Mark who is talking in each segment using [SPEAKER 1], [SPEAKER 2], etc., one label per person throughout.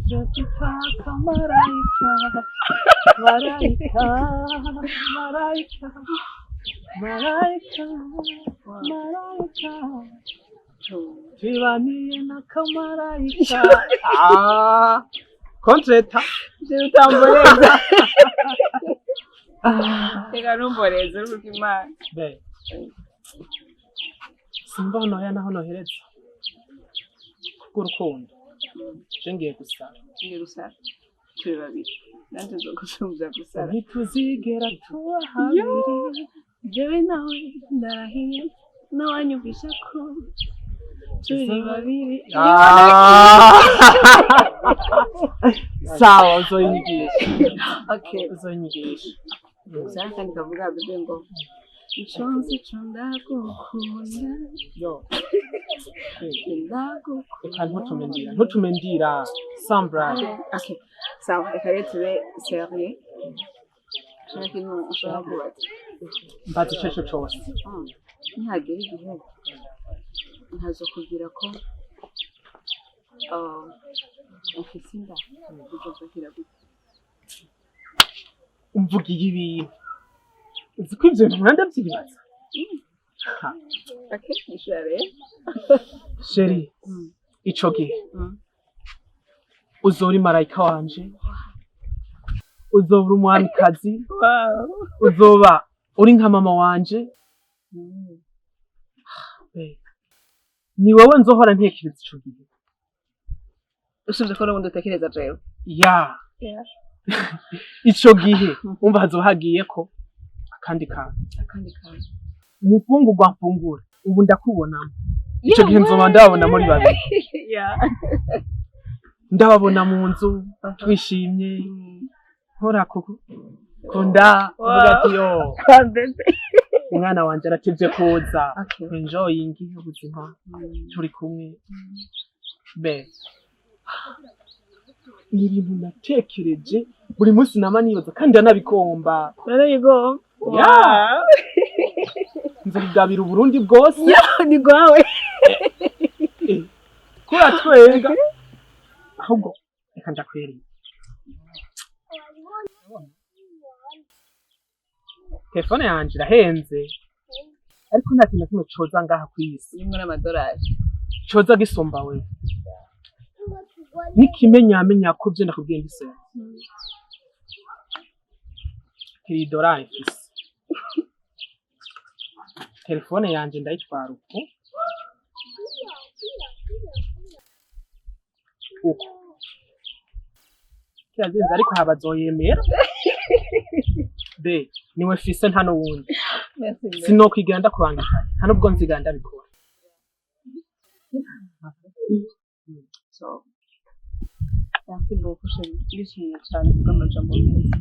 [SPEAKER 1] Jotaka malaika, malaika, malaika, malaika, malaika. Tubaniye n'akamarayika. Kontreta.
[SPEAKER 2] Utamboreza. Tega numboreza urukimana.
[SPEAKER 1] Be. Simba noya naho nohereza. Kurukundo. Ngiye gusara.
[SPEAKER 2] Ngiye gusara. Turi babiri. Nanje nzokusubiza gusara.
[SPEAKER 1] Ntituzigera tuba habiri.
[SPEAKER 2] Jewe nawe ndarahiye. Nawanyumvisha ko turi babiri.
[SPEAKER 1] Sawa, uzoyinyigisha.
[SPEAKER 2] Okay,
[SPEAKER 1] Uzoyinyigisha.
[SPEAKER 2] Sasa kandi kavuga bebe ngo ichonzi ndagukunda.
[SPEAKER 1] Yo.
[SPEAKER 2] Ndagukunda.
[SPEAKER 1] Ntutumendira. Sambra.
[SPEAKER 2] Okay. Sawa, reka rero tube serieux. Shaka kintu ushaka kubaza.
[SPEAKER 1] Mbaza icyo cyose.
[SPEAKER 2] Ntihagire igihe ntazo kugira ko ufite inda uzogira gute
[SPEAKER 1] umvugiye ibintu uzi ko ibyo bintu ndabyibaza
[SPEAKER 2] akishura rero
[SPEAKER 1] sheri ico gihe uzori marayika wanje uzobura umwamikazi uzoba uri nka mama wanje ni wowe nzohora ntekereza ico gihe
[SPEAKER 2] usubye ko n'ubundi utekereza jewe
[SPEAKER 1] ya ico gihe umva hazoba hagiyeko akandi kantu umufungurwa mfungura ubu ndakubonamo ico gihe nzoba ndababona muri babiri ndababona mu nzu twishimye nkora kunda uvuga ati yo umwana wanje aratevye kuza enjoying ubuzima turi kumwe be ni ibintu natekereje buri munsi nama nibaza kandi ndanabikomba nzabigabira Uburundi bwose
[SPEAKER 2] ni gwawe
[SPEAKER 1] kura twenga ahubwo reka ndakwereka telefone yanje irahenze ariko nta kintu kimwe coza ngaha kw'isi
[SPEAKER 2] nimwe n'amadolari
[SPEAKER 1] coza gisomba we nikimenyamenya ko vyo ndakubwiye ngisera kiri dolari fisi telefone yanje ndayitwara uko kirazinze ariko habazoyemera be niwe fise nta n'uwundi sinokwigira ndakubangikana nta n'ubwo nziga ndabikora
[SPEAKER 2] so merci beaucoup ndishimye cyane kubw'amajambo meza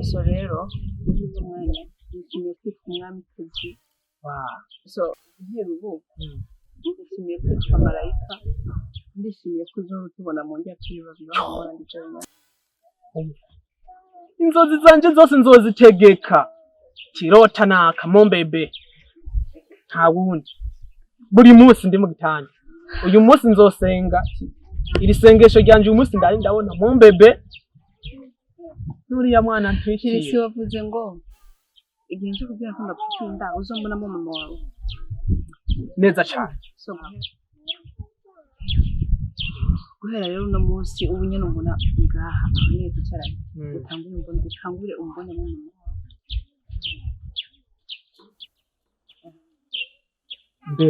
[SPEAKER 2] so rero ugize umwanya nishimiye kwitwa umwamikazi so guhera ubu ndishimiye kwitwa marayika ndishimiye ko uzohora utubona mu njya babiri bahora ndicaye
[SPEAKER 1] inzozi zanje zose nzozitegeka tirota naka mombebe nta wundi buri munsi ndi mu gitanda uyu munsi nzosenga iri sengesho ryanje uyu munsi ndari ndabona mombebe nuriya mwana ntwikiriye
[SPEAKER 2] kirisi wavuze ngo igihe cyo kugira ko ndapfuye inda uzombonamo mama wawe
[SPEAKER 1] neza cyane
[SPEAKER 2] so guhera rero uno munsi ubu nyene umbona ngaha abanye kwicaranye utangure umbone mu mama
[SPEAKER 1] mbe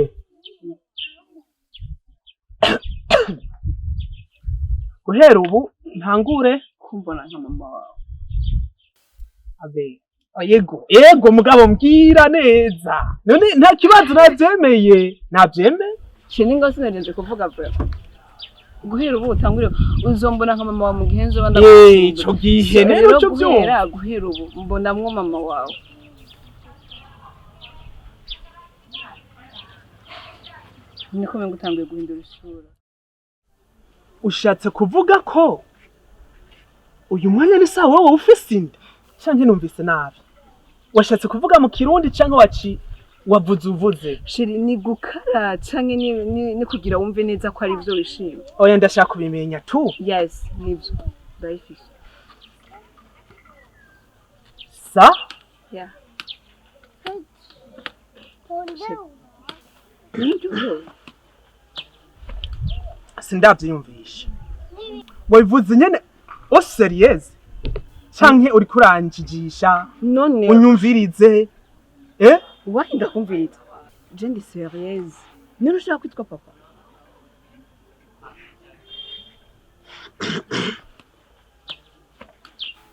[SPEAKER 1] guhera ubu ntangure
[SPEAKER 2] kumbona nka mama wawe
[SPEAKER 1] abe yego mugabo mbwira neza none nta kibazo navyemeye
[SPEAKER 2] kini ngo sinarenze kuvuga bro guhera ubu utangure uzombona nka mama wawe mu gihe nzoba
[SPEAKER 1] ico gihe rero cyo byumva
[SPEAKER 2] guhera ubu mbonamwo mama wawe niko mengo utanguye guhindura isura
[SPEAKER 1] ushatse kuvuga ko uyu mwanya ni sawa wowe ufise inda canke numvise nabi washatse kuvuga mu kirundi canke wavuze uvuze
[SPEAKER 2] sheri ni gukara canke ni kugira wumve neza ko ari byo wishimye
[SPEAKER 1] oya ndashaka kubimenya tu
[SPEAKER 2] yes nibyo ndayifise
[SPEAKER 1] sa
[SPEAKER 2] yeah nibyo
[SPEAKER 1] sindavyiyumvisha wabivuze nyene o serious canke uri kuranjijisha
[SPEAKER 2] none
[SPEAKER 1] unyumvirize
[SPEAKER 2] wahinda kumviriza je ndi serieuse none ushaka kwitwa papa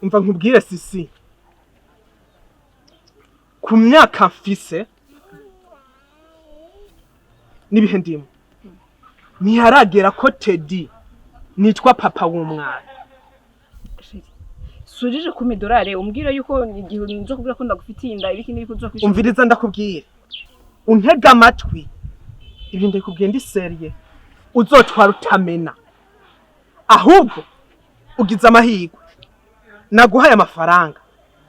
[SPEAKER 1] umva nkubwire sisi ku myaka mfise n'ibihe ndimo ntiharagera ko Teddy nitwa papa w'umwana
[SPEAKER 2] surije ku midorare umbwira yuko igihe nzo kubwira ko ndagufitiye inda ibiki n'ibiko uzo kwishima
[SPEAKER 1] umviriza ndakubwire untega amatwi ibi ndikubwiye ndi serie uzotwara utamena ahubwo ugize amahirwe naguhaye amafaranga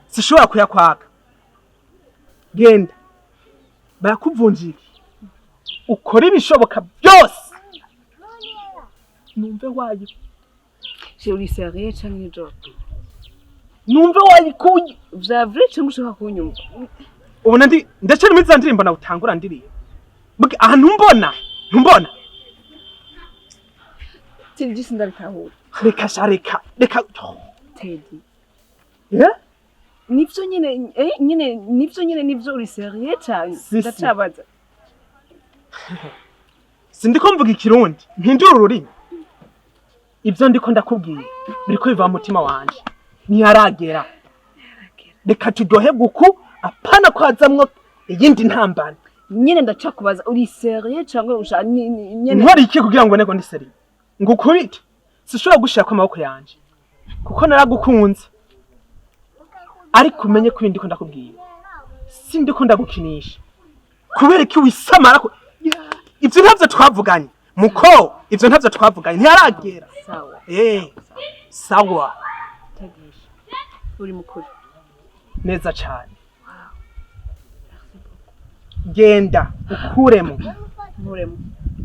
[SPEAKER 1] sishobora kuyakwaka genda barakuvunjira ukora ibishoboka byose numve wayo
[SPEAKER 2] je uri sérieux canke n'ijoro
[SPEAKER 1] numve wayikuye
[SPEAKER 2] vya vrai canke ushaka kunyumva
[SPEAKER 1] ubona ndacari muri za ndirimbo na utangura ndiriye aha ntumbona
[SPEAKER 2] Teddy sindabitahura
[SPEAKER 1] reka
[SPEAKER 2] Teddy
[SPEAKER 1] nivyo
[SPEAKER 2] nyene nivyo uri sérieux cyane ndacabaza
[SPEAKER 1] sindiko mvuga ikirundi mpindura ururimi ibyo ndiko ndakubwiye biriko biva mu mutima wanje ntiharagera reka turyohe guku apana kwazamwo iyindi ntambara
[SPEAKER 2] nyene ndacakubaza uri sérieux cyangwa usha nyene
[SPEAKER 1] nkora iki kugira ngo nego ndi sérieux ngukubite sishobora gushira ku maboko yanje kuko naragukunze ariko umenye ko ibindi ko ndakubwiye sindiko ndagukinisha kubera iki wisamara ko ivyo ntavyo twavuganye muko ivyo ntavyo twavuganye ntiharagera
[SPEAKER 2] sawa
[SPEAKER 1] sawa
[SPEAKER 2] tagisha uri mukuru
[SPEAKER 1] neza cyane genda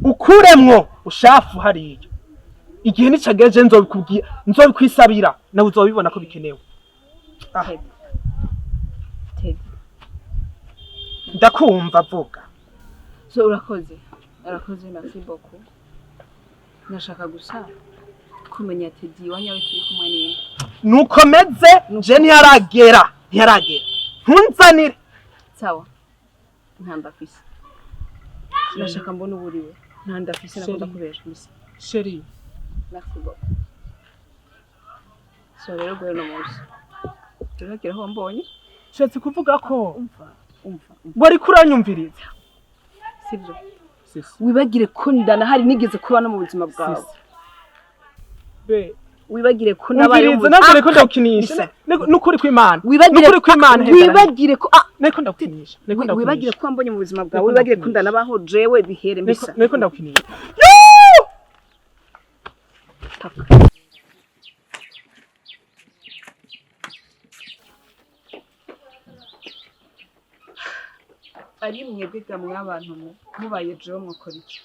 [SPEAKER 1] ukuremwo ushafu hariyo igihe nicageje nzobikubwira nzobikwisabira nawe uzobibona ko bikenewe ndakumva vuga
[SPEAKER 2] so urakoze merci beaucoup nashaka gusa kumenya Teddy wanyawe turi kumwe n'indi
[SPEAKER 1] nukomeze je ntiharagera ntunzanire
[SPEAKER 2] sawa ntandafise nashaka mbona uburiwe ntandafise nakunda kubera misi
[SPEAKER 1] chérie
[SPEAKER 2] merci beaucoup so rero gwe no munsi turagira aho mbonye
[SPEAKER 1] shatse kuvuga ko
[SPEAKER 2] umva
[SPEAKER 1] wari kuranyumviriza
[SPEAKER 2] sivyo wibagire ko ndana hari nigeze kuba no mu buzima bwawe wibagire ko nabaye
[SPEAKER 1] umviriza nagere ko ndakukinisha nukuri kw'Imana
[SPEAKER 2] wibagire ko
[SPEAKER 1] neko ndakukinisha
[SPEAKER 2] wibagire ko mbonye mu buzima bwawe wibagire ko ndana baho jewe bihere mbisa
[SPEAKER 1] neko ndakukinisha
[SPEAKER 2] ari mwebwe ga mwabantu mubaye jewe mwakora iki